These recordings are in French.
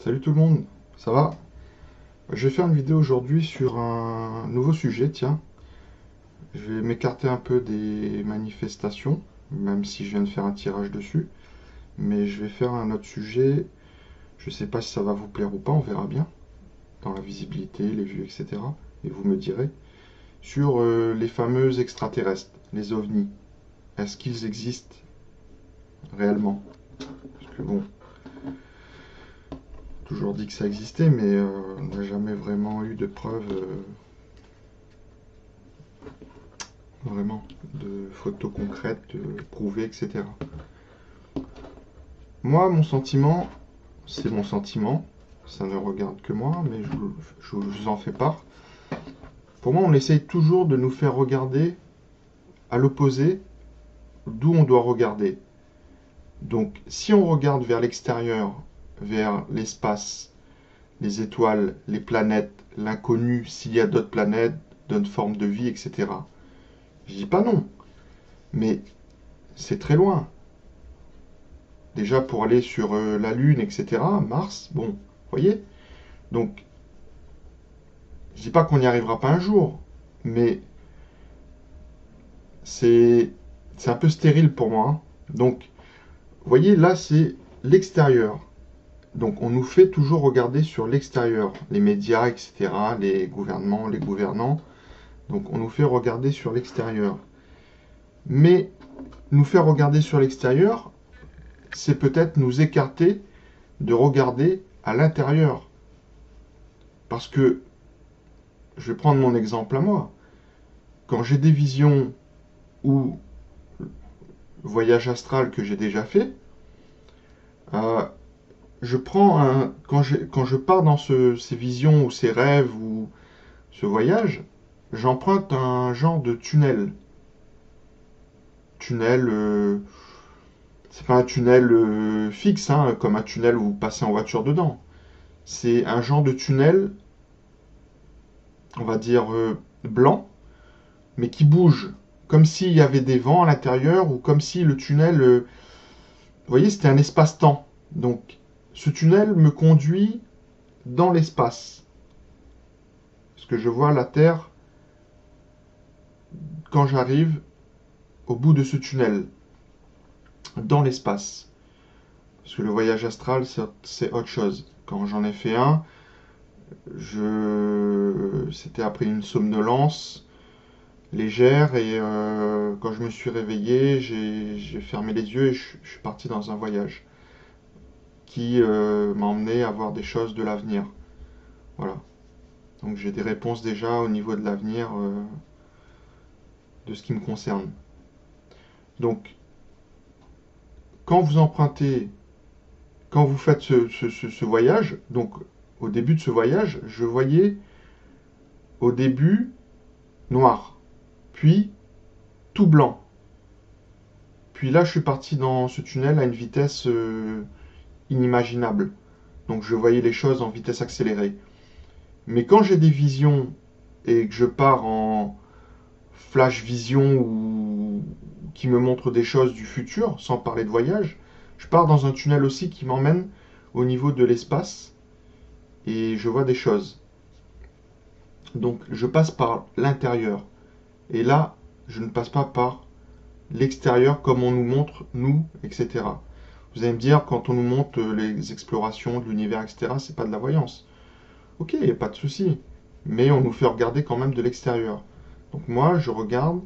Salut tout le monde, ça va? Je vais faire une vidéo aujourd'hui sur un nouveau sujet, tiens. Je vais m'écarter un peu des manifestations, même si je viens de faire un tirage dessus. Mais je vais faire un autre sujet, je sais pas si ça va vous plaire ou pas, on verra bien. Dans la visibilité, les vues, etc. Et vous me direz. Sur les fameux extraterrestres, les ovnis. Est-ce qu'ils existent réellement? Parce que bon, toujours dit que ça existait, mais on n'a jamais vraiment eu de preuves vraiment de photos concrètes prouvées, etc. Moi, mon sentiment, c'est mon sentiment, ça ne regarde que moi, mais je vous en fais part. Pour moi, on essaye toujours de nous faire regarder à l'opposé d'où on doit regarder. Donc, si on regarde vers l'extérieur, vers l'espace, les étoiles, les planètes, l'inconnu, s'il y a d'autres planètes, d'autres formes de vie, etc. Je dis pas non, mais c'est très loin. Déjà pour aller sur la Lune, etc., Mars, bon, vous voyez? Donc, je dis pas qu'on n'y arrivera pas un jour, mais c'est un peu stérile pour moi, hein. Donc, vous voyez, là, c'est l'extérieur. Donc, on nous fait toujours regarder sur l'extérieur, les médias, etc., les gouvernements, les gouvernants. Donc, on nous fait regarder sur l'extérieur. Mais nous faire regarder sur l'extérieur, c'est peut-être nous écarter de regarder à l'intérieur. Parce que, je vais prendre mon exemple à moi. Quand j'ai des visions ou voyage astral que j'ai déjà fait, euh, quand je pars dans ces visions ou ces rêves ou ce voyage, j'emprunte un genre de tunnel. Tunnel, c'est pas un tunnel fixe, hein, comme un tunnel où vous passez en voiture dedans. C'est un genre de tunnel, on va dire blanc, mais qui bouge, comme s'il y avait des vents à l'intérieur ou comme si le tunnel, vous voyez, c'était un espace-temps. Donc, ce tunnel me conduit dans l'espace. Parce que je vois la Terre quand j'arrive au bout de ce tunnel, dans l'espace. Parce que le voyage astral, c'est autre chose. Quand j'en ai fait un, c'était après une somnolence légère et quand je me suis réveillé, j'ai fermé les yeux et je suis parti dans un voyage qui m'a emmené à voir des choses de l'avenir. Voilà. Donc j'ai des réponses déjà au niveau de l'avenir de ce qui me concerne. Donc quand vous empruntez, quand vous faites ce voyage, donc au début de ce voyage, je voyais au début noir, puis tout blanc. Puis là, je suis parti dans ce tunnel à une vitesse inimaginable. Donc je voyais les choses en vitesse accélérée. Mais quand j'ai des visions et que je pars en flash vision ou qui me montre des choses du futur, sans parler de voyage, je pars dans un tunnel aussi qui m'emmène au niveau de l'espace et je vois des choses. Donc je passe par l'intérieur. Et là, je ne passe pas par l'extérieur comme on nous montre, nous, etc. Vous allez me dire, quand on nous montre les explorations de l'univers, etc., c'est pas de la voyance. Ok, il n'y a pas de souci. Mais on nous fait regarder quand même de l'extérieur. Donc moi, je regarde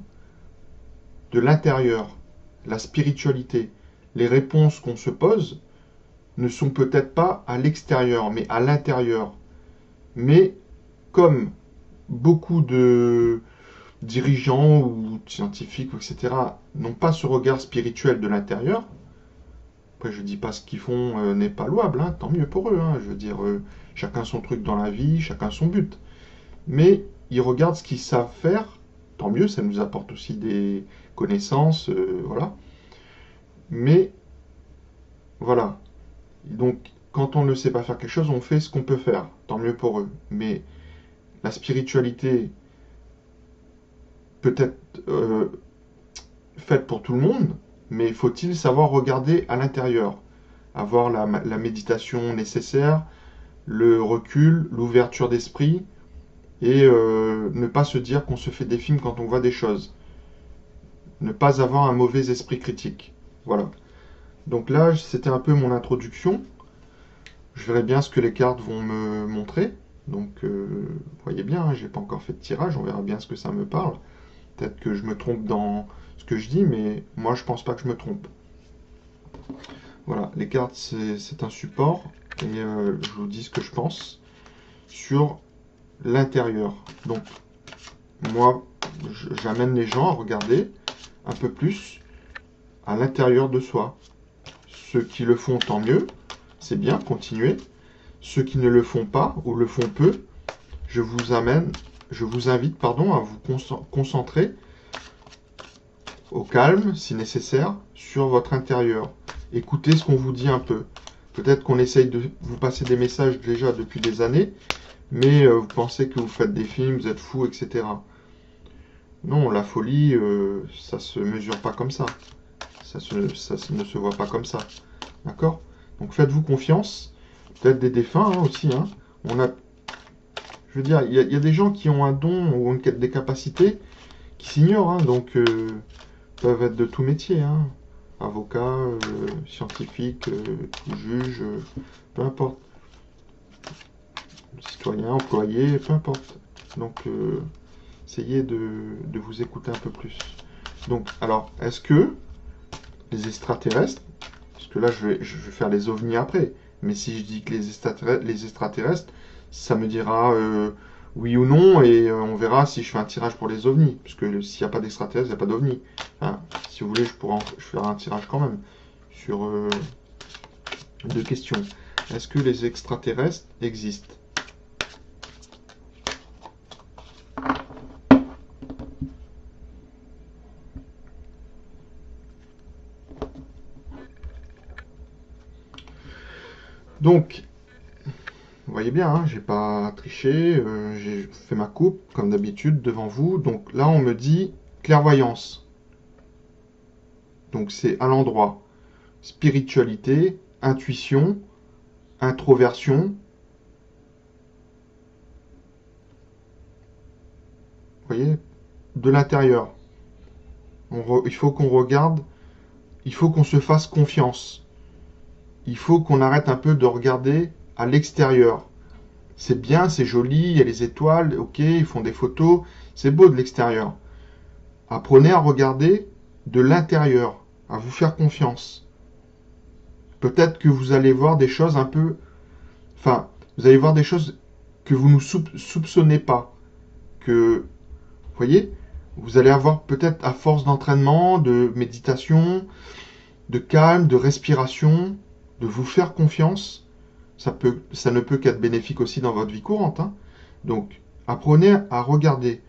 de l'intérieur, la spiritualité. Les réponses qu'on se pose ne sont peut-être pas à l'extérieur, mais à l'intérieur. Mais comme beaucoup de dirigeants ou scientifiques, etc., n'ont pas ce regard spirituel de l'intérieur, après je ne dis pas ce qu'ils font n'est pas louable, hein, tant mieux pour eux, hein, je veux dire, chacun son truc dans la vie, chacun son but. Mais ils regardent ce qu'ils savent faire, tant mieux, ça nous apporte aussi des connaissances, voilà. Mais voilà, donc quand on ne sait pas faire quelque chose, on fait ce qu'on peut faire, tant mieux pour eux. Mais la spiritualité peut être faite pour tout le monde, mais faut-il savoir regarder à l'intérieur, avoir la méditation nécessaire, le recul, l'ouverture d'esprit, et ne pas se dire qu'on se fait des films quand on voit des choses. Ne pas avoir un mauvais esprit critique. Voilà. Donc là, c'était un peu mon introduction. Je verrai bien ce que les cartes vont me montrer. Donc, vous voyez bien, hein, j'ai pas encore fait de tirage, on verra bien ce que ça me parle. Peut-être que je me trompe dans ce que je dis, mais moi, je pense pas que je me trompe. Voilà, les cartes, c'est un support, et je vous dis ce que je pense sur l'intérieur. Donc, moi, j'amène les gens à regarder un peu plus à l'intérieur de soi. Ceux qui le font, tant mieux, c'est bien, continuez. Ceux qui ne le font pas ou le font peu, je vous invite, pardon, à vous concentrer au calme, si nécessaire, sur votre intérieur. Écoutez ce qu'on vous dit un peu. Peut-être qu'on essaye de vous passer des messages déjà depuis des années, mais vous pensez que vous faites des films, vous êtes fou, etc. Non, la folie, ça se mesure pas comme ça. Ça ne se voit pas comme ça. D'accord? Donc faites-vous confiance. Peut-être des défunts hein, aussi. Hein. Je veux dire, il y a des gens qui ont un don ou des capacités qui s'ignorent. Hein, donc, peuvent être de tout métier. Hein. Avocat, scientifique, juge, peu importe. Citoyen, employé, peu importe. Donc, essayez de vous écouter un peu plus. Donc, alors, est-ce que les extraterrestres, parce que là, je vais faire les ovnis après, mais si je dis que les extraterrestres, ça me dira oui ou non, et on verra si je fais un tirage pour les ovnis. Parce que s'il n'y a pas d'extraterrestres, il n'y a pas d'ovnis. Enfin, si vous voulez, je ferai un tirage quand même sur deux questions. Est-ce que les extraterrestres existent? Donc, vous voyez bien, hein, j'ai pas triché, j'ai fait ma coupe, comme d'habitude, devant vous. Donc là, on me dit clairvoyance. Donc c'est à l'endroit. Spiritualité, intuition, introversion. Vous voyez? De l'intérieur. Il faut qu'on regarde, il faut qu'on se fasse confiance. Il faut qu'on arrête un peu de regarder à l'extérieur. C'est bien, c'est joli, il y a les étoiles, ok, ils font des photos, c'est beau de l'extérieur. Apprenez à regarder de l'intérieur, à vous faire confiance. Peut-être que vous allez voir des choses un peu... Enfin, vous allez voir des choses que vous ne soupçonnez pas. Que, vous voyez, vous allez avoir peut-être à force d'entraînement, de méditation, de calme, de respiration, de vous faire confiance. Ça ne peut qu'être bénéfique aussi dans votre vie courante. Hein. Donc, apprenez à regarder.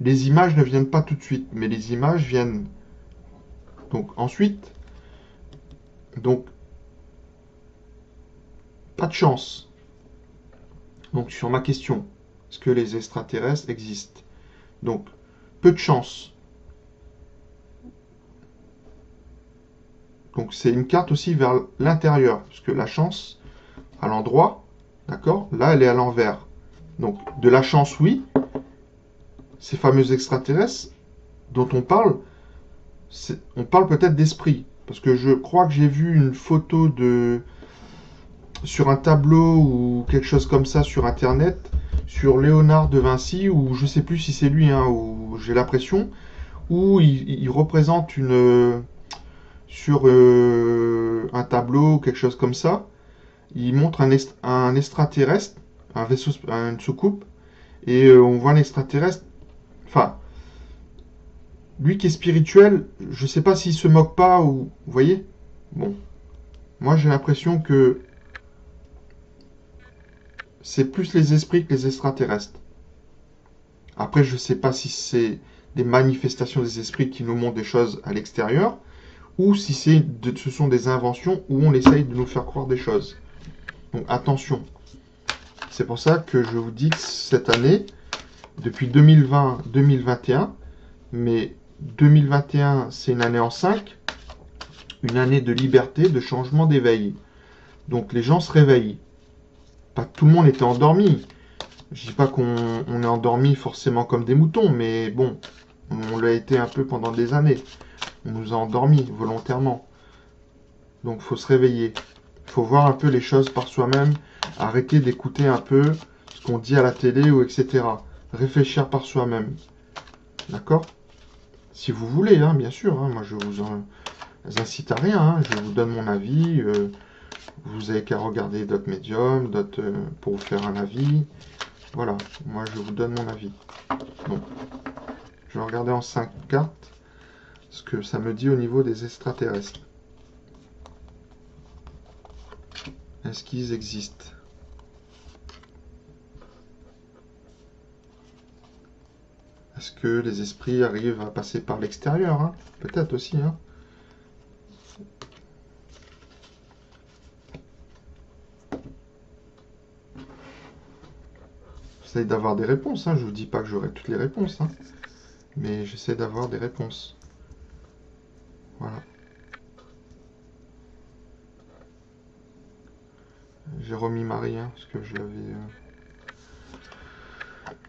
Les images ne viennent pas tout de suite, mais les images viennent. Donc, ensuite, pas de chance. Donc, sur ma question, est-ce que les extraterrestres existent? Donc, peu de chance. Donc, c'est une carte aussi vers l'intérieur, parce que la chance, à l'endroit, d'accord? Là, elle est à l'envers. Donc, de la chance, oui. Ces fameux extraterrestres dont on parle peut-être d'esprit. Parce que je crois que j'ai vu une photo sur un tableau ou quelque chose comme ça sur Internet, sur Léonard de Vinci, ou je sais plus si c'est lui, hein, ou j'ai l'impression, où il représente sur un tableau, quelque chose comme ça, il montre un extraterrestre, un vaisseau, une soucoupe, et on voit un extraterrestre, enfin, lui qui est spirituel, je sais pas s'il se moque pas, ou, vous voyez? Bon, moi j'ai l'impression que c'est plus les esprits que les extraterrestres. Après, je sais pas si c'est des manifestations des esprits qui nous montrent des choses à l'extérieur, ou si ce sont des inventions où on essaye de nous faire croire des choses. Donc attention. C'est pour ça que je vous dis que cette année, depuis 2020-2021, mais 2021 c'est une année en 5, une année de liberté, de changement, d'éveil. Donc les gens se réveillent. pas tout le monde était endormi. Je dis pas qu'on est endormi forcément comme des moutons, mais bon, on l'a été un peu pendant des années. On nous a endormis volontairement. Donc faut se réveiller. Faut voir un peu les choses par soi-même. Arrêter d'écouter un peu ce qu'on dit à la télé ou etc. Réfléchir par soi-même. D'accord? Si vous voulez, hein, bien sûr. Hein, moi je vous incite à rien. Hein, je vous donne mon avis. Vous avez qu'à regarder d'autres médiums, d'autres pour vous faire un avis. Voilà, moi je vous donne mon avis. Bon, je vais regarder en 5 cartes ce que ça me dit au niveau des extraterrestres. Est-ce qu'ils existent? Est-ce que les esprits arrivent à passer par l'extérieur, hein? Peut-être aussi, hein? J'essaie d'avoir des réponses, hein? Je vous dis pas que j'aurai toutes les réponses, hein? Mais j'essaie d'avoir des réponses. Voilà. J'ai remis Marie, hein, parce que je l'avais...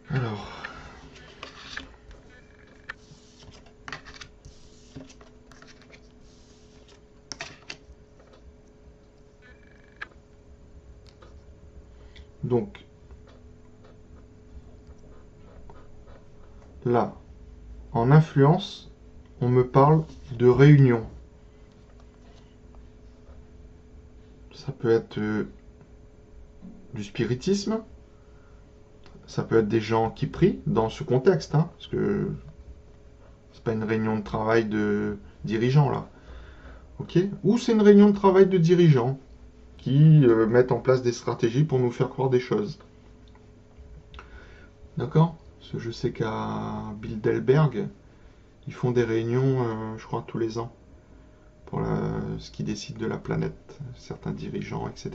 Alors... Donc... Là, en influence, on me parle de réunion. Ça peut être du spiritisme, ça peut être des gens qui prient dans ce contexte, hein, parce que c'est pas une réunion de travail de dirigeants là, ok? Ou c'est une réunion de travail de dirigeants qui mettent en place des stratégies pour nous faire croire des choses. D'accord? Parce que je sais qu'à Bilderberg, ils font des réunions, je crois, tous les ans, pour ce qui décide de la planète, certains dirigeants, etc.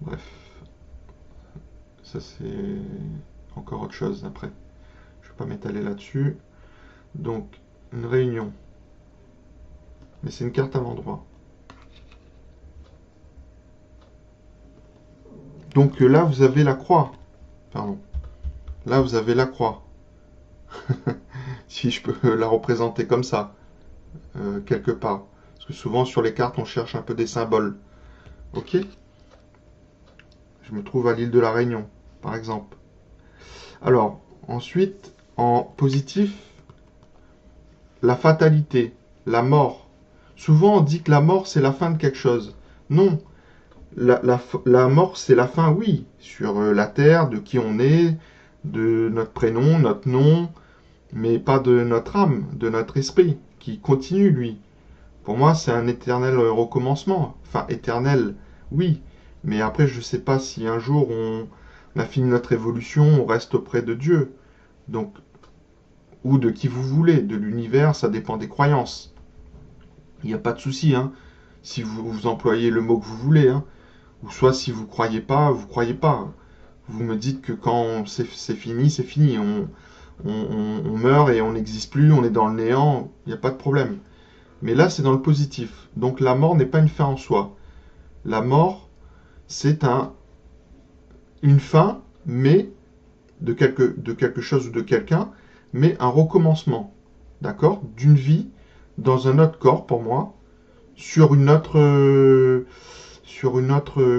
Bref, ça c'est encore autre chose après. Je ne vais pas m'étaler là-dessus. Donc, une réunion. Mais c'est une carte à l'endroit. Donc là, vous avez la croix. Pardon. Là, vous avez la croix. Si je peux la représenter comme ça, quelque part. Parce que souvent, sur les cartes, on cherche un peu des symboles. Ok? Je me trouve à l'île de la Réunion, par exemple. Alors, ensuite, en positif, la fatalité, la mort. Souvent, on dit que la mort, c'est la fin de quelque chose. Non. La mort, c'est la fin, oui, sur la terre, de qui on est, de notre prénom, notre nom, mais pas de notre âme, de notre esprit, qui continue, lui. Pour moi, c'est un éternel recommencement. Enfin, éternel, oui, mais après, je ne sais pas si un jour on a fini notre évolution, on reste auprès de Dieu. Donc, ou de qui vous voulez, de l'univers, ça dépend des croyances. Il n'y a pas de souci, hein, si vous employez le mot que vous voulez, hein. Ou soit si vous croyez pas, vous croyez pas. Vous me dites que quand c'est fini, c'est fini. On meurt et on n'existe plus, on est dans le néant, il n'y a pas de problème. Mais là, c'est dans le positif. Donc la mort n'est pas une fin en soi. La mort, c'est une fin, mais de quelque chose ou de quelqu'un, mais un recommencement. D'accord? D'une vie dans un autre corps, pour moi, sur une autre...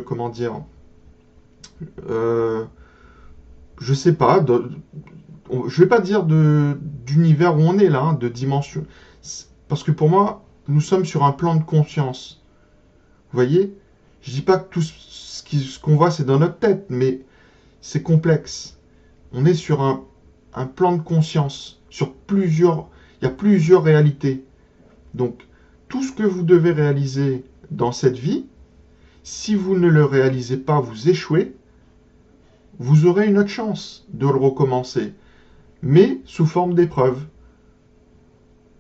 comment dire, je sais pas, je vais pas dire d'univers où on est là, hein, de dimension, parce que pour moi, nous sommes sur un plan de conscience. Vous voyez, je dis pas que tout ce qu'on voit c'est dans notre tête, mais c'est complexe. On est sur un plan de conscience, il y a plusieurs réalités. Donc, tout ce que vous devez réaliser dans cette vie, si vous ne le réalisez pas, vous échouez, vous aurez une autre chance de le recommencer, mais sous forme d'épreuve.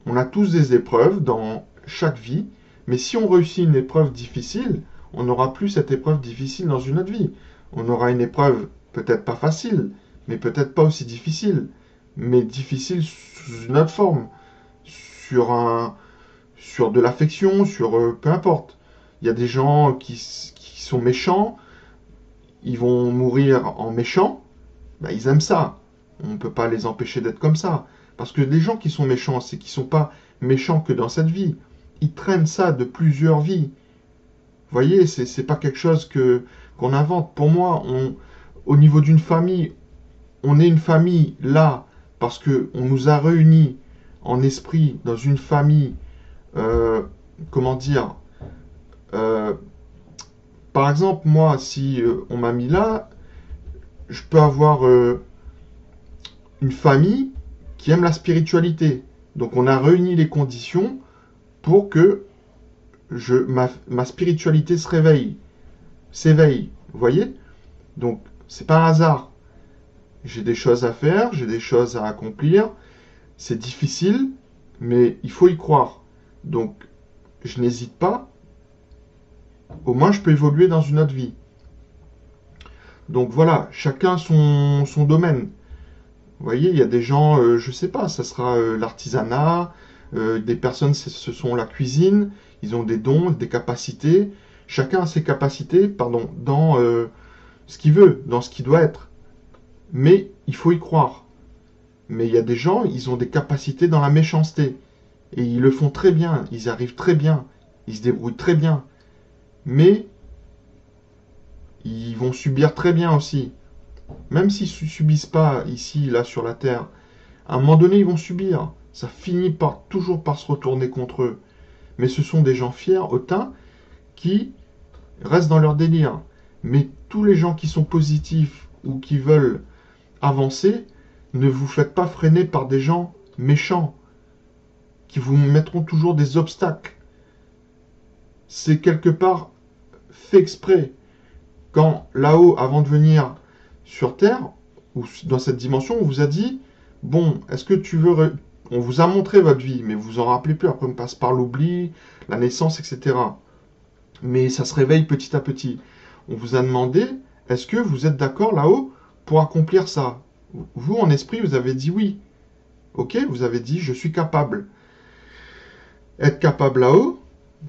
On a tous des épreuves dans chaque vie, mais si on réussit une épreuve difficile, on n'aura plus cette épreuve difficile dans une autre vie. On aura une épreuve peut-être pas facile, mais peut-être pas aussi difficile, mais difficile sous une autre forme, sur de l'affection, sur peu importe. Il y a des gens qui sont méchants, ils vont mourir en méchants, bah, ils aiment ça. On ne peut pas les empêcher d'être comme ça. Parce que les gens qui sont méchants, c'est qu'ils ne sont pas méchants que dans cette vie. Ils traînent ça de plusieurs vies. Vous voyez, c'est pas quelque chose qu'on invente. Pour moi, au niveau d'une famille, on est une famille là parce qu'on nous a réunis en esprit dans une famille, comment dire, euh, par exemple, moi, si on m'a mis là, je peux avoir une famille qui aime la spiritualité. Donc on a réuni les conditions pour que ma spiritualité s'éveille. Vous voyez? Donc c'est pas un hasard. J'ai des choses à faire, j'ai des choses à accomplir. C'est difficile, mais il faut y croire. Donc je n'hésite pas. Au moins je peux évoluer dans une autre vie. Donc voilà, chacun son domaine. Vous voyez, il y a des gens, je sais pas, ça sera l'artisanat, des personnes, ce sont la cuisine, ils ont des dons, des capacités. Chacun a ses capacités, pardon, dans ce qu'il veut, dans ce qu'il doit être. Mais il faut y croire. Mais il y a des gens, ils ont des capacités dans la méchanceté. Et ils le font très bien, ils arrivent très bien, ils se débrouillent très bien. Mais ils vont subir très bien aussi. Même s'ils ne subissent pas ici, là, sur la Terre, à un moment donné, ils vont subir. Ça finit toujours par se retourner contre eux. Mais ce sont des gens fiers, hautains, qui restent dans leur délire. Mais tous les gens qui sont positifs ou qui veulent avancer, ne vous faites pas freiner par des gens méchants, qui vous mettront toujours des obstacles. C'est quelque part fait exprès. Quand là-haut, avant de venir sur Terre, ou dans cette dimension, on vous a dit, bon, est-ce que tu veux... On vous a montré votre vie, mais vous vous en rappelez plus, après on passe par l'oubli, la naissance, etc. Mais ça se réveille petit à petit. On vous a demandé, est-ce que vous êtes d'accord là-haut pour accomplir ça? Vous, en esprit, vous avez dit oui. Ok, vous avez dit, je suis capable. Être capable là-haut,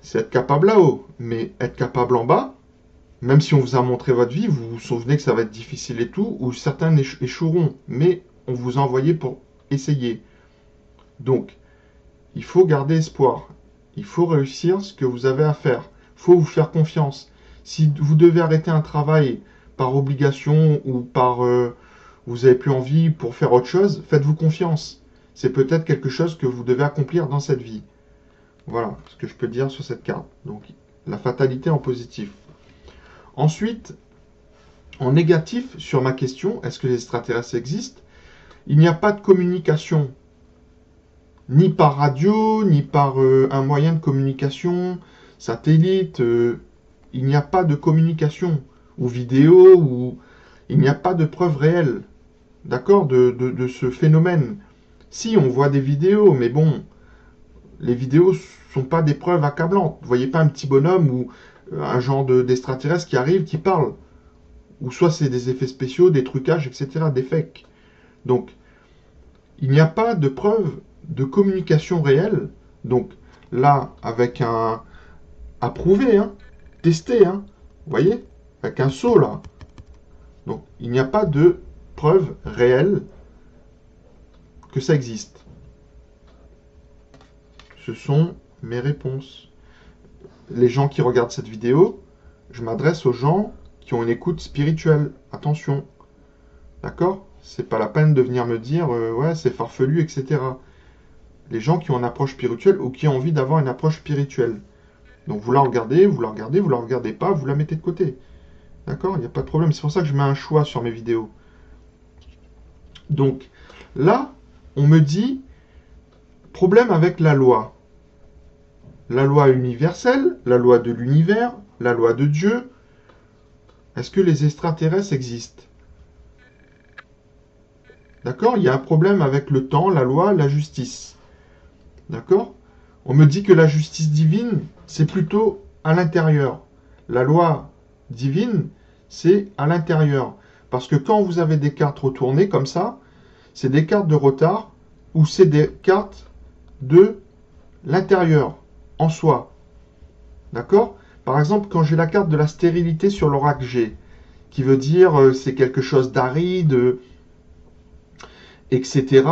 c'est être capable là-haut. Mais être capable en bas, même si on vous a montré votre vie, vous vous souvenez que ça va être difficile et tout, ou certains échoueront, mais on vous a envoyé pour essayer. Donc, il faut garder espoir. Il faut réussir ce que vous avez à faire. Il faut vous faire confiance. Si vous devez arrêter un travail par obligation ou par vous n'avez plus envie pour faire autre chose, faites-vous confiance. C'est peut-être quelque chose que vous devez accomplir dans cette vie. Voilà ce que je peux dire sur cette carte. Donc, la fatalité en positif. Ensuite, en négatif, sur ma question, est-ce que les extraterrestres existent? Il n'y a pas de communication, ni par radio, ni par un moyen de communication, satellite, il n'y a pas de communication, ou vidéo, ou il n'y a pas de preuve réelle, d'accord, de ce phénomène. Si, on voit des vidéos, mais bon, les vidéos ne sont pas des preuves accablantes. Vous ne voyez pas un petit bonhomme ou un genre d'extraterrestre qui arrive, qui parle. Ou soit c'est des effets spéciaux, des trucages, etc., des fakes. Donc, il n'y a pas de preuve de communication réelle. Donc, là, avec un... approuvé, hein, testé, hein, vous voyez, avec un seau, là. Donc, il n'y a pas de preuve réelle que ça existe. Ce sont mes réponses. Les gens qui regardent cette vidéo, je m'adresse aux gens qui ont une écoute spirituelle. Attention. D'accord? C'est pas la peine de venir me dire ouais, c'est farfelu, etc. Les gens qui ont une approche spirituelle ou qui ont envie d'avoir une approche spirituelle. Donc vous la regardez, vous la regardez, vous la regardez pas, vous la mettez de côté. D'accord? Il n'y a pas de problème. C'est pour ça que je mets un choix sur mes vidéos. Donc là, on me dit problème avec la loi. La loi universelle, la loi de l'univers, la loi de Dieu. Est-ce que les extraterrestres existent? D'accord? Il y a un problème avec le temps, la loi, la justice. D'accord? On me dit que la justice divine, c'est plutôt à l'intérieur. La loi divine, c'est à l'intérieur. Parce que quand vous avez des cartes retournées comme ça, c'est des cartes de retard ou c'est des cartes de l'intérieur, en soi. D'accord? Par exemple, quand j'ai la carte de la stérilité sur l'oracle G, qui veut dire c'est quelque chose d'aride, etc.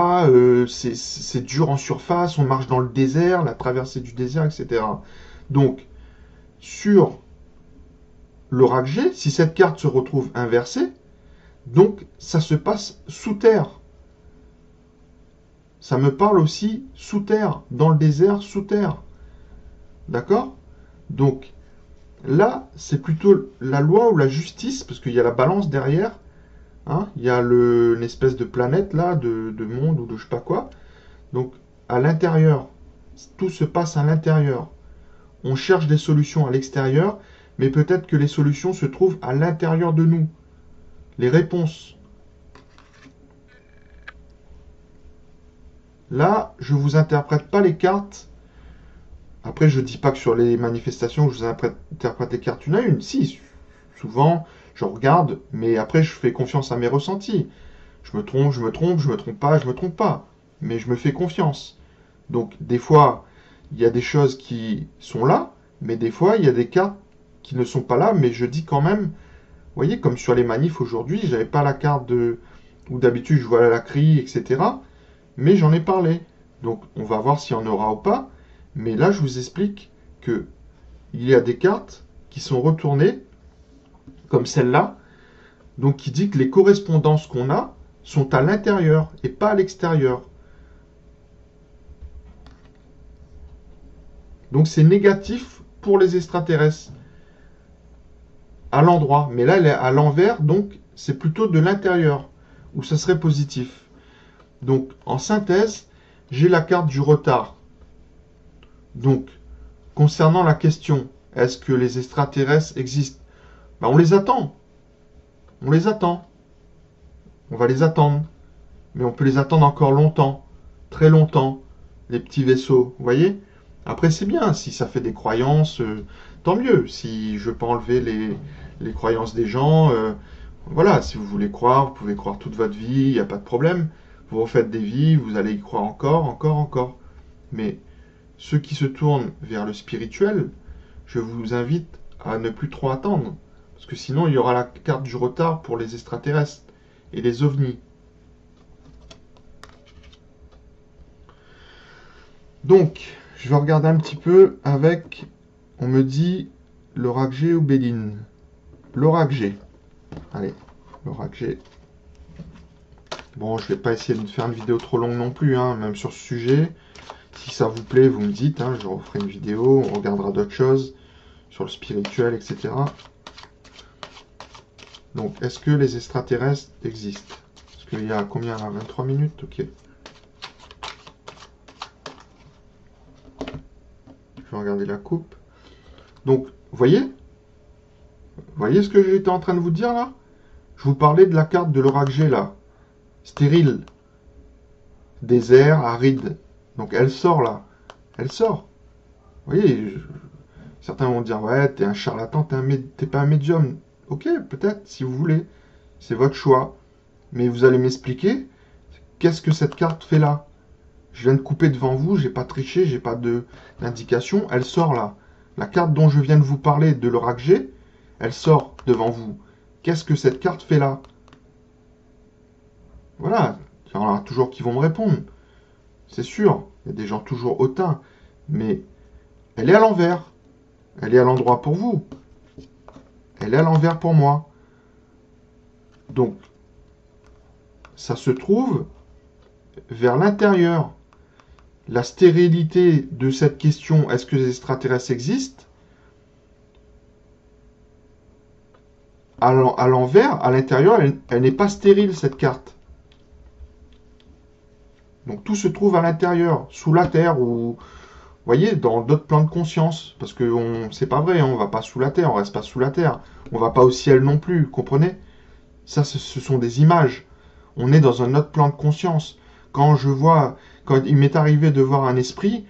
C'est dur en surface, on marche dans le désert, la traversée du désert, etc. Donc, sur l'oracle G, si cette carte se retrouve inversée, donc ça se passe sous terre. Ça me parle aussi sous terre, dans le désert, sous terre. D'accord? Donc, là, c'est plutôt la loi ou la justice, parce qu'il y a la balance derrière. Hein, il y a une espèce de planète là, de monde ou de je sais pas quoi. Donc à l'intérieur, tout se passe à l'intérieur. On cherche des solutions à l'extérieur, mais peut-être que les solutions se trouvent à l'intérieur de nous. Les réponses. Là, je ne vous interprète pas les cartes. Après, je ne dis pas que sur les manifestations, je vous interprète les cartes une à une. Si, souvent, je regarde, mais après, je fais confiance à mes ressentis. Je me trompe, je me trompe, je me trompe pas, je me trompe pas. Mais je me fais confiance. Donc, des fois, il y a des choses qui sont là, mais des fois, il y a des cartes qui ne sont pas là, mais je dis quand même, vous voyez, comme sur les manifs aujourd'hui, j'avais pas la carte de... où d'habitude je vois la cri, etc. Mais j'en ai parlé. Donc, on va voir s'il y en aura ou pas. Mais là, je vous explique que il y a des cartes qui sont retournées, comme celle-là, donc qui dit que les correspondances qu'on a sont à l'intérieur et pas à l'extérieur. Donc c'est négatif pour les extraterrestres à l'endroit. Mais là, elle est à l'envers, donc c'est plutôt de l'intérieur où ça serait positif. Donc en synthèse, j'ai la carte du retard. Donc, concernant la question, est-ce que les extraterrestres existent? Ben, on les attend. On les attend. On va les attendre. Mais on peut les attendre encore longtemps. Très longtemps. Les petits vaisseaux. Vous voyez? Après, c'est bien. Si ça fait des croyances, tant mieux. Si je peux enlever les croyances des gens, voilà. Si vous voulez croire, vous pouvez croire toute votre vie. Il n'y a pas de problème. Vous refaites des vies. Vous allez y croire encore, encore, encore. Mais ceux qui se tournent vers le spirituel, je vous invite à ne plus trop attendre. Parce que sinon, il y aura la carte du retard pour les extraterrestres et les ovnis. Donc, je vais regarder un petit peu avec, on me dit, l'oracle G ou Béline. L'oracle G. Allez, l'oracle G. Bon, je vais pas essayer de faire une vidéo trop longue non plus, hein, même sur ce sujet. Si ça vous plaît, vous me dites, hein, je referai une vidéo, on regardera d'autres choses sur le spirituel, etc. Donc, est-ce que les extraterrestres existent? Parce qu'il y a combien là? 23 minutes? Ok. Je vais regarder la coupe. Donc, vous voyez ce que j'étais en train de vous dire là? Je vous parlais de la carte de l'oracle G là. Stérile. Désert, aride. Donc, elle sort là. Elle sort. Vous voyez, certains vont dire, ouais, t'es un charlatan, t'es pas un médium. Ok, peut-être, si vous voulez. C'est votre choix. Mais vous allez m'expliquer, qu'est-ce que cette carte fait là? Je viens de couper devant vous, j'ai pas triché, j'ai pas d'indication. Elle sort là. La carte dont je viens de vous parler de l'oracle G, elle sort devant vous. Qu'est-ce que cette carte fait là? Voilà. Il y en aura toujours qui vont me répondre. C'est sûr. Il y a des gens toujours hautains. Mais elle est à l'envers. Elle est à l'endroit pour vous. Elle est à l'envers pour moi. Donc, ça se trouve vers l'intérieur. La stérilité de cette question, est-ce que les extraterrestres existent? À l'envers, à l'intérieur, elle n'est pas stérile, cette carte. Donc tout se trouve à l'intérieur, sous la terre, ou, vous voyez, dans d'autres plans de conscience. Parce que c'est pas vrai, hein, on va pas sous la terre, on reste pas sous la terre. On va pas au ciel non plus, comprenez? Ça, ce sont des images. On est dans un autre plan de conscience. Quand il m'est arrivé de voir un esprit,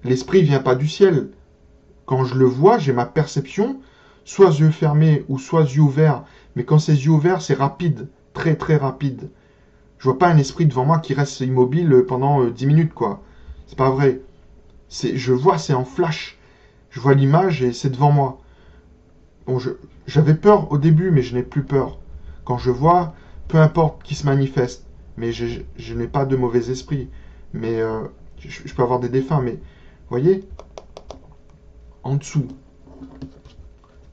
l'esprit vient pas du ciel. Quand je le vois, j'ai ma perception, soit yeux fermés ou soit yeux ouverts. Mais quand c'est yeux ouverts, c'est rapide, très très rapide. Je vois pas un esprit devant moi qui reste immobile pendant 10 minutes, quoi. C'est pas vrai. Je vois, c'est en flash. Je vois l'image et c'est devant moi. Bon, je J'avais peur au début, mais je n'ai plus peur. Quand je vois, peu importe qui se manifeste, mais je n'ai pas de mauvais esprit. Mais je peux avoir des défunts, mais vous voyez, en dessous.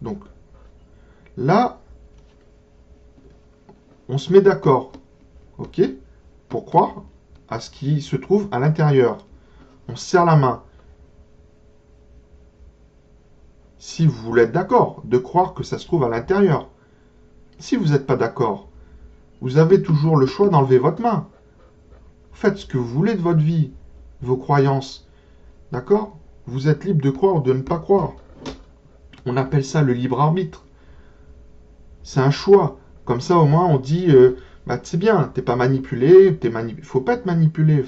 Donc là, on se met d'accord, ok, pour croire à ce qui se trouve à l'intérieur. On se serre la main. Si vous voulez être d'accord, de croire que ça se trouve à l'intérieur. Si vous n'êtes pas d'accord, vous avez toujours le choix d'enlever votre main. Faites ce que vous voulez de votre vie, vos croyances. D'accord? Vous êtes libre de croire ou de ne pas croire. On appelle ça le libre arbitre. C'est un choix. Comme ça, au moins, on dit, bah, c'est bien, t'es pas manipulé, faut pas être manipulé.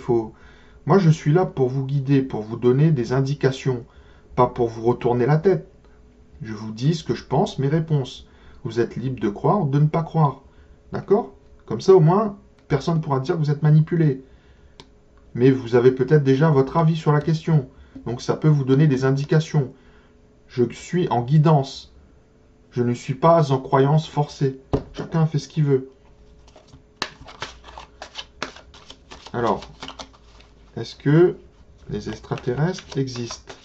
Moi, je suis là pour vous guider, pour vous donner des indications, pas pour vous retourner la tête. Je vous dis ce que je pense, mes réponses. Vous êtes libre de croire ou de ne pas croire. D'accord? Comme ça, au moins, personne ne pourra dire que vous êtes manipulé. Mais vous avez peut-être déjà votre avis sur la question. Donc ça peut vous donner des indications. Je suis en guidance. Je ne suis pas en croyance forcée. Chacun fait ce qu'il veut. Alors, est-ce que les extraterrestres existent?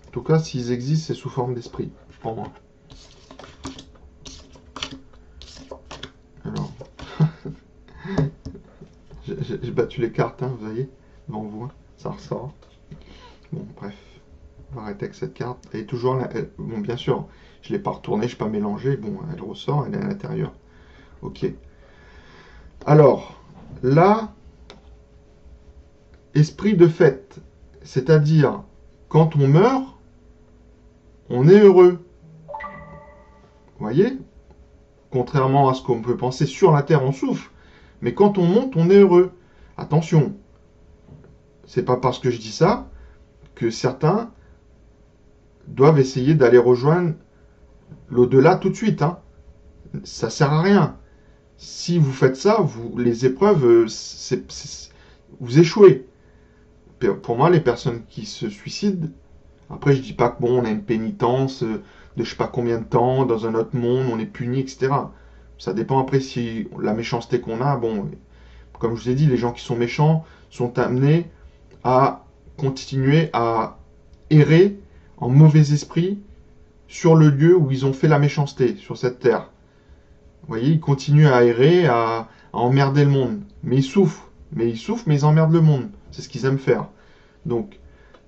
En tout cas, s'ils existent, c'est sous forme d'esprit, pour moi. Alors, j'ai battu les cartes, hein, vous voyez, devant vous, hein, ça ressort. Bon, bref, on va arrêter avec cette carte. Elle est toujours là. Bon, bien sûr, je ne l'ai pas retournée, je ne l'ai pas mélangée. Bon, elle ressort, elle est à l'intérieur. Ok. Alors, là, esprit de fête, c'est-à-dire, quand on meurt, on est heureux. Vous voyez? Contrairement à ce qu'on peut penser, sur la Terre, on souffre. Mais quand on monte, on est heureux. Attention, c'est pas parce que je dis ça que certains doivent essayer d'aller rejoindre l'au-delà tout de suite. Hein. Ça sert à rien. Si vous faites ça, les épreuves, vous échouez. Pour moi, les personnes qui se suicident, après je dis pas que bon, on a une pénitence de je sais pas combien de temps, dans un autre monde, on est puni, etc. Ça dépend après si la méchanceté qu'on a, bon, comme je vous ai dit, les gens qui sont méchants sont amenés à continuer à errer en mauvais esprit sur le lieu où ils ont fait la méchanceté, sur cette terre. Vous voyez, ils continuent à errer, à emmerder le monde. Mais ils souffrent, mais ils emmerdent le monde. C'est ce qu'ils aiment faire. Donc,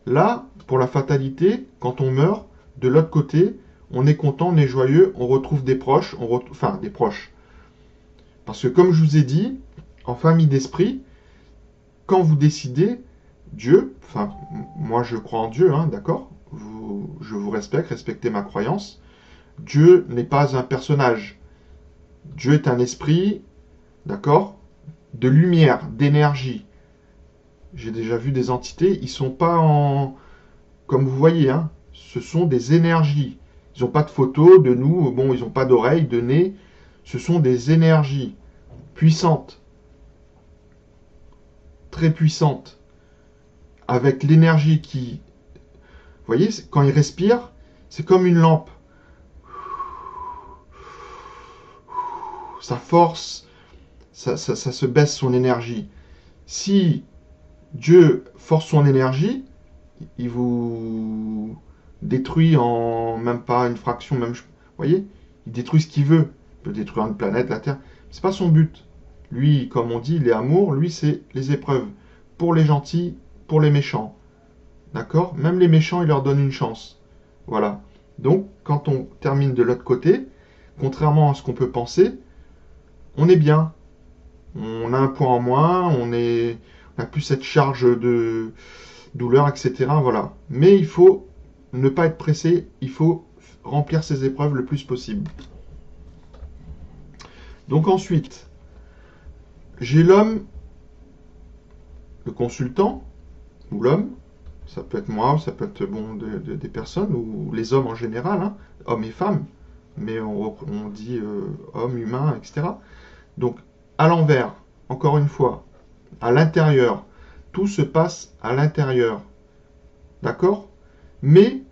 là, pour la fatalité, quand on meurt, de l'autre côté, on est content, on est joyeux, on retrouve des proches, enfin des proches. Parce que comme je vous ai dit, en famille d'esprit, quand vous décidez, Dieu, enfin moi je crois en Dieu, hein, d'accord, je vous respecte, respectez ma croyance, Dieu n'est pas un personnage. Dieu est un esprit, d'accord, de lumière, d'énergie. J'ai déjà vu des entités, ils ne sont pas en... Comme vous voyez, hein, ce sont des énergies. Ils n'ont pas de photo de nous, bon, ils n'ont pas d'oreilles, de nez. Ce sont des énergies puissantes, très puissantes, avec l'énergie qui... Vous voyez, quand ils respirent, c'est comme une lampe. Ça force, ça se baisse son énergie. Si Dieu force son énergie, il vous détruit en même pas une fraction, même, vous voyez, il détruit ce qu'il veut. Il peut détruire une planète, la Terre. C'est pas son but. Lui, comme on dit, il est amour. Lui, c'est les épreuves. Pour les gentils, pour les méchants. D'accord? Même les méchants, il leur donne une chance. Voilà. Donc, quand on termine de l'autre côté, contrairement à ce qu'on peut penser, on est bien. On a un poids en moins, on n'a plus cette charge de douleur, etc. Voilà. Mais il faut ne pas être pressé, il faut remplir ses épreuves le plus possible. Donc ensuite, j'ai l'homme, le consultant, ou l'homme, Ça peut être moi, ou ça peut être bon, des personnes, ou les hommes en général, hein, hommes et femmes, mais on dit homme, humain, etc. Donc, à l'envers, encore une fois, à l'intérieur, tout se passe à l'intérieur. D'accord? Mais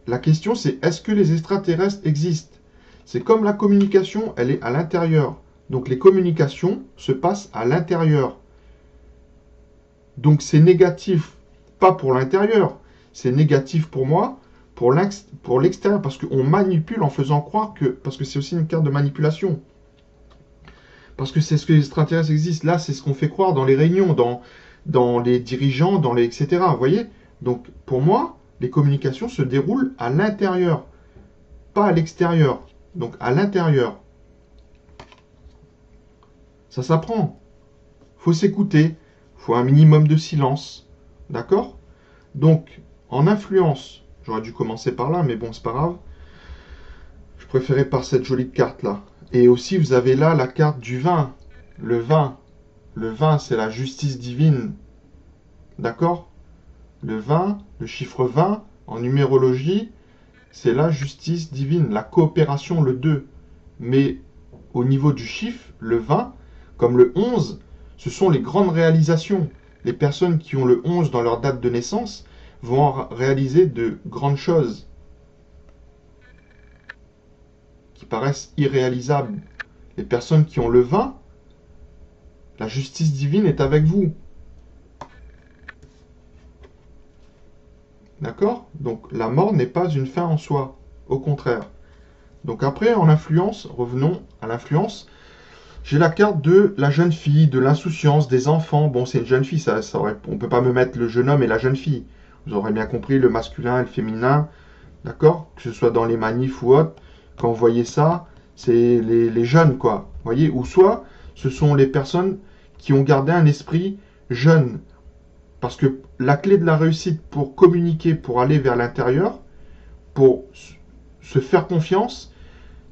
la question c'est, est-ce que les extraterrestres existent? C'est comme la communication, elle est à l'intérieur. Donc les communications se passent à l'intérieur. Donc c'est négatif, pas pour l'intérieur, c'est négatif pour moi, pour l'extérieur, parce qu'on manipule en faisant croire que... Parce que c'est aussi une carte de manipulation. Parce que c'est ce que les extraterrestres existent. Là, c'est ce qu'on fait croire dans les réunions, dans les dirigeants, dans les etc. Vous voyez? Donc pour moi, les communications se déroulent à l'intérieur, pas à l'extérieur. Donc à l'intérieur. Ça s'apprend. Faut s'écouter. Faut un minimum de silence. D'accord? Donc, en influence, j'aurais dû commencer par là, mais bon, c'est pas grave. Je préférais par cette jolie carte-là. Et aussi, vous avez là la carte du vin. Le vin. Le vin, c'est la justice divine. D'accord? Le 20, le chiffre 20, en numérologie, c'est la justice divine, la coopération, le 2. Mais au niveau du chiffre, le 20, comme le 11, ce sont les grandes réalisations. Les personnes qui ont le 11 dans leur date de naissance vont réaliser de grandes choses qui paraissent irréalisables. Les personnes qui ont le 20, la justice divine est avec vous. D'accord? Donc la mort n'est pas une fin en soi, au contraire. Donc après, en influence, revenons à l'influence. J'ai la carte de la jeune fille, de l'insouciance, des enfants. Bon, c'est une jeune fille, on ne peut pas me mettre le jeune homme et la jeune fille. Vous aurez bien compris, le masculin et le féminin, d'accord? Que ce soit dans les manifs ou autre, quand vous voyez ça, c'est les jeunes, quoi. Vous voyez? Ou soit, ce sont les personnes qui ont gardé un esprit jeune. Parce que la clé de la réussite pour communiquer, pour aller vers l'intérieur, pour se faire confiance,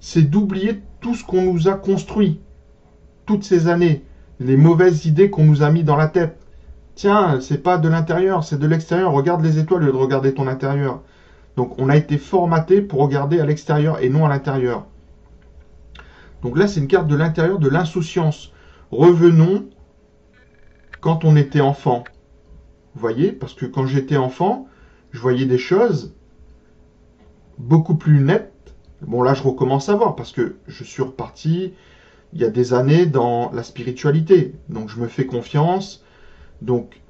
c'est d'oublier tout ce qu'on nous a construit, toutes ces années, les mauvaises idées qu'on nous a mis dans la tête. Tiens, c'est pas de l'intérieur, c'est de l'extérieur. Regarde les étoiles au lieu de regarder ton intérieur. Donc on a été formaté pour regarder à l'extérieur et non à l'intérieur. Donc là, c'est une carte de l'intérieur, de l'insouciance. Revenons quand on était enfant. Vous voyez, parce que quand j'étais enfant, je voyais des choses beaucoup plus nettes. Bon, là, je recommence à voir parce que je suis reparti il y a des années dans la spiritualité. Donc, je me fais confiance. Donc,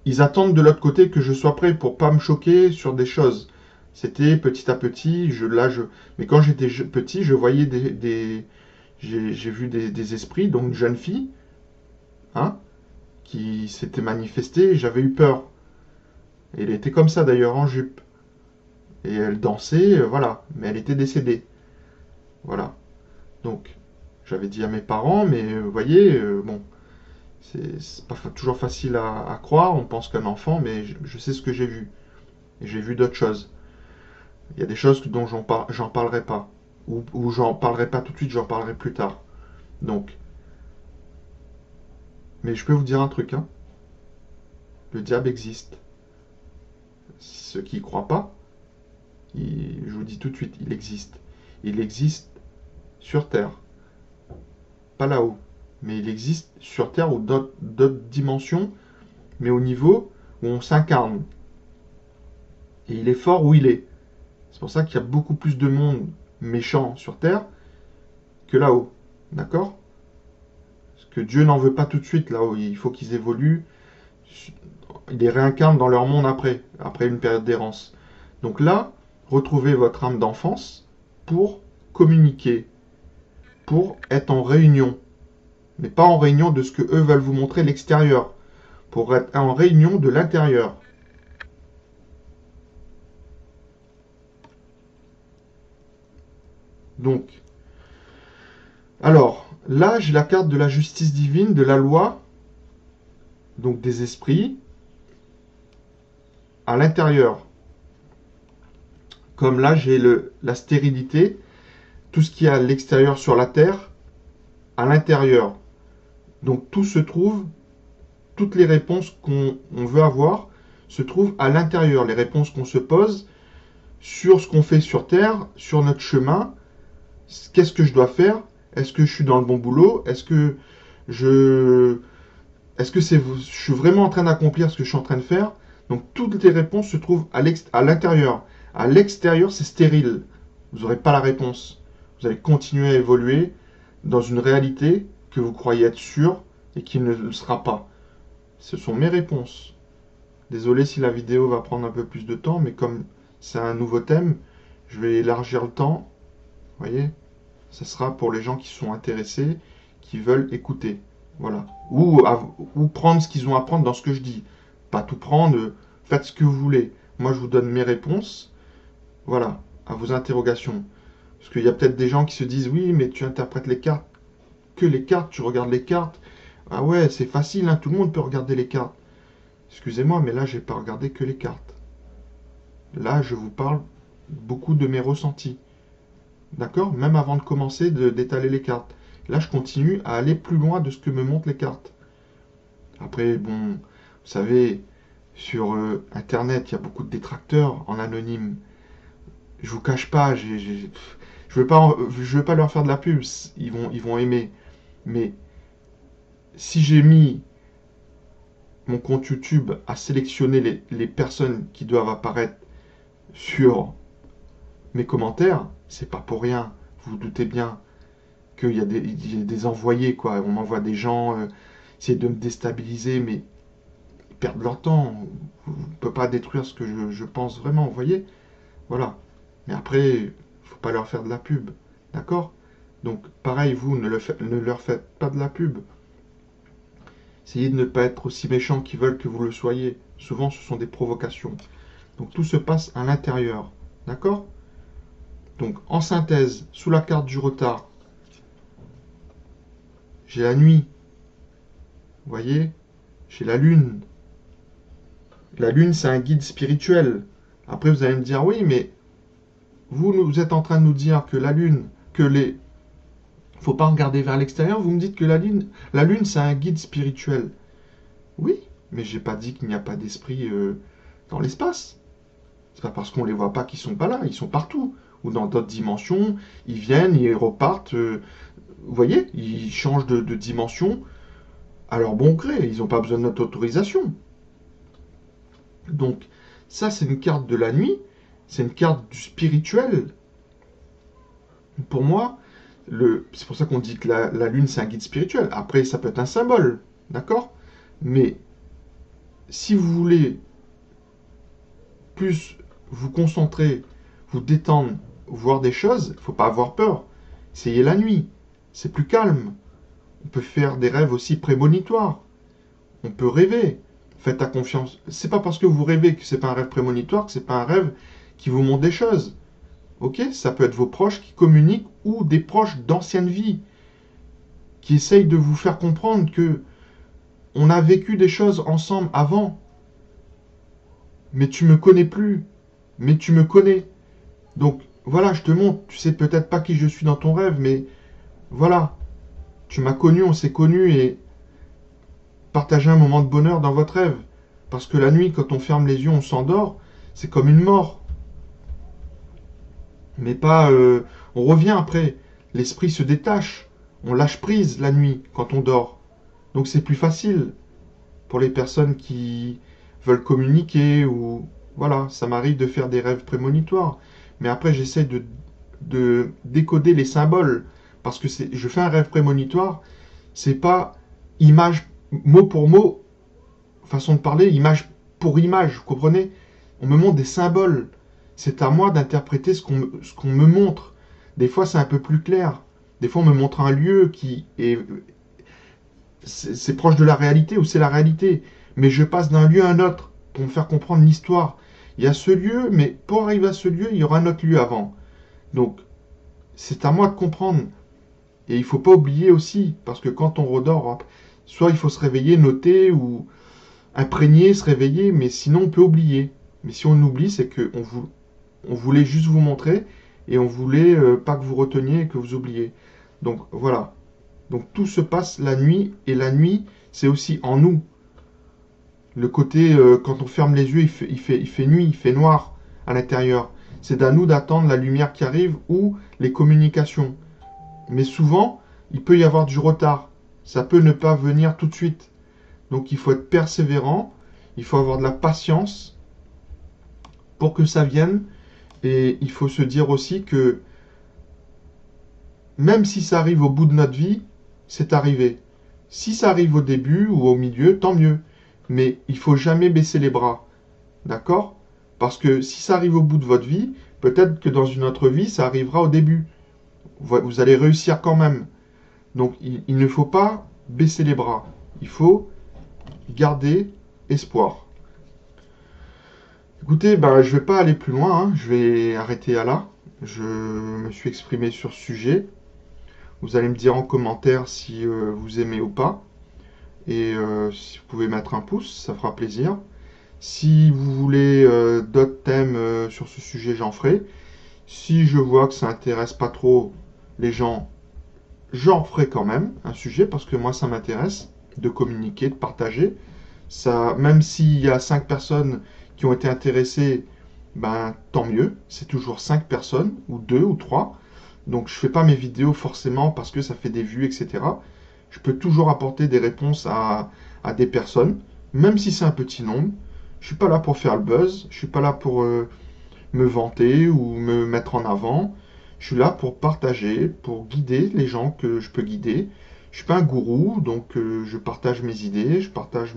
ils attendent de l'autre côté que je sois prêt pour pas me choquer sur des choses. C'était petit à petit. Mais quand j'étais petit, je voyais j'ai vu des esprits, donc une jeune fille, hein, qui s'était manifestée. J'avais eu peur. Et elle était comme ça d'ailleurs, en jupe. Et elle dansait, voilà. Mais elle était décédée. Voilà. Donc, j'avais dit à mes parents, mais vous voyez, bon, c'est pas toujours facile à croire. On pense qu'un enfant, mais je sais ce que j'ai vu. Et j'ai vu d'autres choses. Il y a des choses dont j'en parlerai pas. Ou j'en parlerai pas tout de suite, j'en parlerai plus tard. Donc, mais je peux vous dire un truc, hein. Le diable existe. Ceux qui y croient pas, je vous dis tout de suite, il existe. Il existe sur Terre. Pas là-haut. Mais il existe sur Terre ou d'autres dimensions, mais au niveau où on s'incarne. Et il est fort où il est. C'est pour ça qu'il y a beaucoup plus de monde méchant sur Terre que là-haut. D'accord? Parce que Dieu n'en veut pas tout de suite là-haut. Il faut qu'ils évoluent. Il les réincarne dans leur monde après une période d'errance. Donc là, retrouvez votre âme d'enfance pour communiquer, pour être en réunion. Mais pas en réunion de ce que eux veulent vous montrer l'extérieur. Pour être en réunion de l'intérieur. Donc, alors, là, j'ai la carte de la justice divine, de la loi, donc des esprits, à l'intérieur. Comme là, j'ai la stérilité, tout ce qui est à l'extérieur sur la terre, à l'intérieur. Donc tout se trouve, toutes les réponses qu'on veut avoir se trouvent à l'intérieur. Les réponses qu'on se pose sur ce qu'on fait sur Terre, sur notre chemin. Qu'est-ce que je dois faire? Est-ce que je suis dans le bon boulot? Est-ce que je suis vraiment en train d'accomplir ce que je suis en train de faire? Donc toutes les réponses se trouvent à l'intérieur. À l'extérieur, c'est stérile. Vous n'aurez pas la réponse. Vous allez continuer à évoluer dans une réalité que vous croyez être sûre et qui ne le sera pas. Ce sont mes réponses. Désolé si la vidéo va prendre un peu plus de temps, mais comme c'est un nouveau thème, je vais élargir le temps. Vous voyez? Ce sera pour les gens qui sont intéressés, qui veulent écouter. Voilà. Ou prendre ce qu'ils ont à prendre dans ce que je dis. Pas tout prendre, faites ce que vous voulez. Moi, je vous donne mes réponses. Voilà, à vos interrogations. Parce qu'il y a peut-être des gens qui se disent, oui, mais tu interprètes les cartes, que les cartes, tu regardes les cartes. Ah ouais, c'est facile, hein, tout le monde peut regarder les cartes. Excusez-moi, mais là, j'ai pas regardé que les cartes. Là, je vous parle beaucoup de mes ressentis. D'accord? Même avant de commencer d'étaler les cartes. Là, je continue à aller plus loin de ce que me montrent les cartes. Après, bon, vous savez, sur Internet, il y a beaucoup de détracteurs en anonyme. Je vous cache pas, je veux pas leur faire de la pub. Ils vont aimer. Mais si j'ai mis mon compte YouTube à sélectionner les personnes qui doivent apparaître sur mes commentaires, c'est pas pour rien. Vous vous doutez bien qu'il y a des envoyés, quoi. On m'envoie des gens essayer de me déstabiliser, mais ils perdent leur temps. On ne peut pas détruire ce que je pense vraiment, vous voyez? Voilà. Mais après, il ne faut pas leur faire de la pub. D'accord? Donc, pareil, vous, ne leur faites pas de la pub. Essayez de ne pas être aussi méchants qu'ils veulent que vous le soyez. Souvent, ce sont des provocations. Donc, tout se passe à l'intérieur. D'accord? Donc, en synthèse, sous la carte du retard, j'ai la nuit. Vous voyez? J'ai la lune. La lune, c'est un guide spirituel. Après, vous allez me dire, oui, mais vous êtes en train de nous dire que la lune, faut pas regarder vers l'extérieur. Vous me dites que la lune, c'est un guide spirituel. Oui, mais j'ai pas dit qu'il n'y a pas d'esprit dans l'espace. C'est pas parce qu'on les voit pas qu'ils sont pas là. Ils sont partout. Ou dans d'autres dimensions, ils viennent, ils repartent. Vous voyez, ils changent de dimension à leur bon gré. Ils n'ont pas besoin de notre autorisation. Donc, ça, c'est une carte de la nuit. C'est une carte du spirituel. Pour moi, c'est pour ça qu'on dit que la lune, c'est un guide spirituel. Après, ça peut être un symbole. D'accord? Mais si vous voulez plus vous concentrer, vous détendre, voir des choses, il ne faut pas avoir peur. Essayez la nuit. C'est plus calme. On peut faire des rêves aussi prémonitoires. On peut rêver. Faites à confiance. C'est pas parce que vous rêvez que c'est pas un rêve prémonitoire, que c'est pas un rêve qui vous montre des choses. Ok? Ça peut être vos proches qui communiquent ou des proches d'ancienne vie qui essayent de vous faire comprendre que on a vécu des choses ensemble avant. Mais tu me connais plus. Mais tu me connais. Donc voilà, je te montre. Tu sais peut-être pas qui je suis dans ton rêve, mais voilà. Tu m'as connu, on s'est connu et partagez un moment de bonheur dans votre rêve. Parce que la nuit, quand on ferme les yeux, on s'endort, c'est comme une mort. Mais pas... on revient après. L'esprit se détache. On lâche prise la nuit quand on dort. Donc c'est plus facile pour les personnes qui veulent communiquer ou... Voilà, ça m'arrive de faire des rêves prémonitoires. Mais après, j'essaie de décoder les symboles. Parce que je fais un rêve prémonitoire, c'est pas image, mot pour mot, façon de parler, image pour image, vous comprenez? On me montre des symboles. C'est à moi d'interpréter ce qu'on me montre. Des fois, c'est un peu plus clair. Des fois, on me montre un lieu qui est... C'est proche de la réalité ou c'est la réalité. Mais je passe d'un lieu à un autre pour me faire comprendre l'histoire. Il y a ce lieu, mais pour arriver à ce lieu, il y aura un autre lieu avant. Donc, c'est à moi de comprendre. Et il ne faut pas oublier aussi, parce que quand on redort, soit il faut se réveiller, noter, ou imprégner, se réveiller, mais sinon on peut oublier. Mais si on oublie, c'est on voulait juste vous montrer, et on voulait pas que vous reteniez et que vous oubliez. Donc voilà. Donc tout se passe la nuit, et la nuit, c'est aussi en nous. Le côté, quand on ferme les yeux, il fait nuit, il fait noir à l'intérieur. C'est à nous d'attendre la lumière qui arrive ou les communications. Mais souvent, il peut y avoir du retard. Ça peut ne pas venir tout de suite. Donc il faut être persévérant, il faut avoir de la patience pour que ça vienne. Et il faut se dire aussi que même si ça arrive au bout de notre vie, c'est arrivé. Si ça arrive au début ou au milieu, tant mieux. Mais il faut jamais baisser les bras. D'accord? Parce que si ça arrive au bout de votre vie, peut-être que dans une autre vie, ça arrivera au début. Vous allez réussir quand même. Donc il ne faut pas baisser les bras. Il faut garder espoir. Écoutez, ben, je ne vais pas aller plus loin, hein. Je vais arrêter à là. Je me suis exprimé sur ce sujet. Vous allez me dire en commentaire si vous aimez ou pas. Et si vous pouvez mettre un pouce, ça fera plaisir. Si vous voulez d'autres thèmes sur ce sujet, j'en ferai. Si je vois que ça intéresse pas trop les gens, j'en ferai quand même un sujet parce que moi ça m'intéresse de communiquer, de partager. Ça, même s'il y a 5 personnes qui ont été intéressées, ben tant mieux. C'est toujours 5 personnes, ou 2 ou 3. Donc je fais pas mes vidéos forcément parce que ça fait des vues, etc. Je peux toujours apporter des réponses à des personnes, même si c'est un petit nombre. Je suis pas là pour faire le buzz, je suis pas là pour me vanter ou me mettre en avant. Je suis là pour partager, pour guider les gens que je peux guider. Je suis pas un gourou, donc je partage mes idées, je partage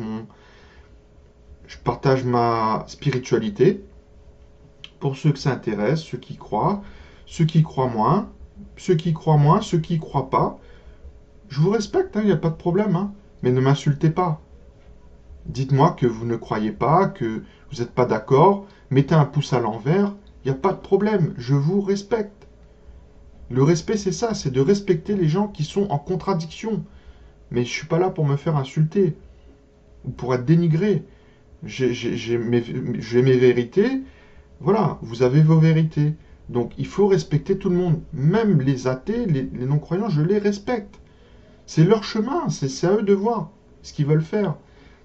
ma spiritualité pour ceux que ça intéresse, ceux qui croient moins, ceux qui croient moins, ceux qui croient pas. Je vous respecte, il n'y a pas de problème, hein, mais ne m'insultez pas. Dites-moi que vous ne croyez pas, que vous n'êtes pas d'accord, mettez un pouce à l'envers, il n'y a pas de problème, je vous respecte. Le respect, c'est ça, c'est de respecter les gens qui sont en contradiction. Mais je ne suis pas là pour me faire insulter ou pour être dénigré. J'ai mes vérités, voilà, vous avez vos vérités. Donc il faut respecter tout le monde. Même les athées, les non-croyants, je les respecte. C'est leur chemin, c'est à eux de voir ce qu'ils veulent faire.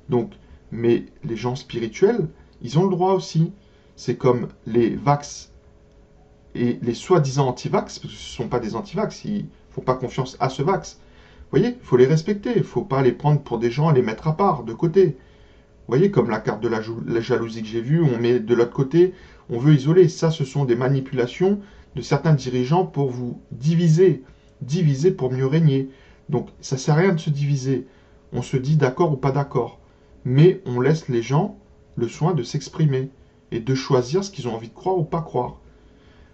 Donc, mais les gens spirituels, ils ont le droit aussi. C'est comme les vax et les soi-disant anti-vax, parce que ce ne sont pas des anti-vax, ils ne font pas confiance à ce vax. Vous voyez, il faut les respecter, il ne faut pas les prendre pour des gens et les mettre à part, de côté. Vous voyez, comme la carte de la jalousie que j'ai vue, on met de l'autre côté, on veut isoler. Ça, ce sont des manipulations de certains dirigeants pour vous diviser. Diviser pour mieux régner. Donc, ça ne sert à rien de se diviser. On se dit d'accord ou pas d'accord. Mais on laisse les gens le soin de s'exprimer et de choisir ce qu'ils ont envie de croire ou pas croire.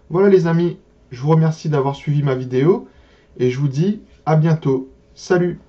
Voilà les amis, je vous remercie d'avoir suivi ma vidéo et je vous dis à bientôt. Salut!